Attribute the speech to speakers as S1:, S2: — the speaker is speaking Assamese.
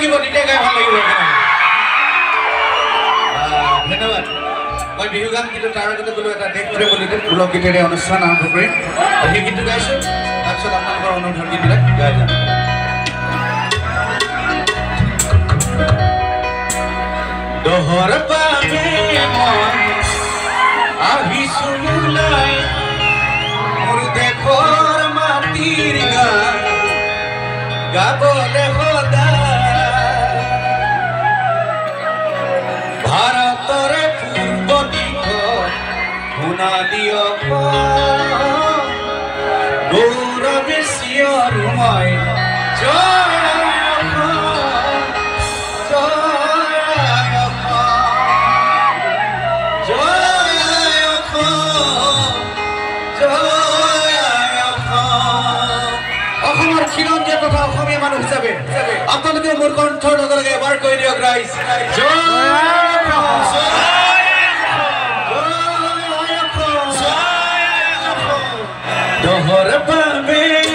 S1: লাগিব তেতিয়া গাই ভাল লাগিব ধন্যবাদ মই বিহু গান কিন্তু তাৰ আগতে বোলো এটা দেশ প্ৰেম বুলি পুলক গীতেৰে অনুষ্ঠান আৰম্ভ কৰিম সেই গীতটো গাইছোঁ তাৰপিছত আপোনালোকৰ অনুৰোধৰ গীতবিলাক গাই যাম দহৰ বাবে মই আহিছোঁ ওলাই মোৰ দেশৰ মাটিৰ গান গাবলে সদায় ভাৰতৰে পূৰ্ব দিশত সোণালী গৌৰৱে চিঞৰো মই খিলঞ্জীয়া তথা অসমীয়া মানুহ হিচাপে আপোনালোকে মোৰ কণ্ঠৰ লগে লগে এবাৰ কৈ দিয়ক ৰাইজ দহৰ বাবে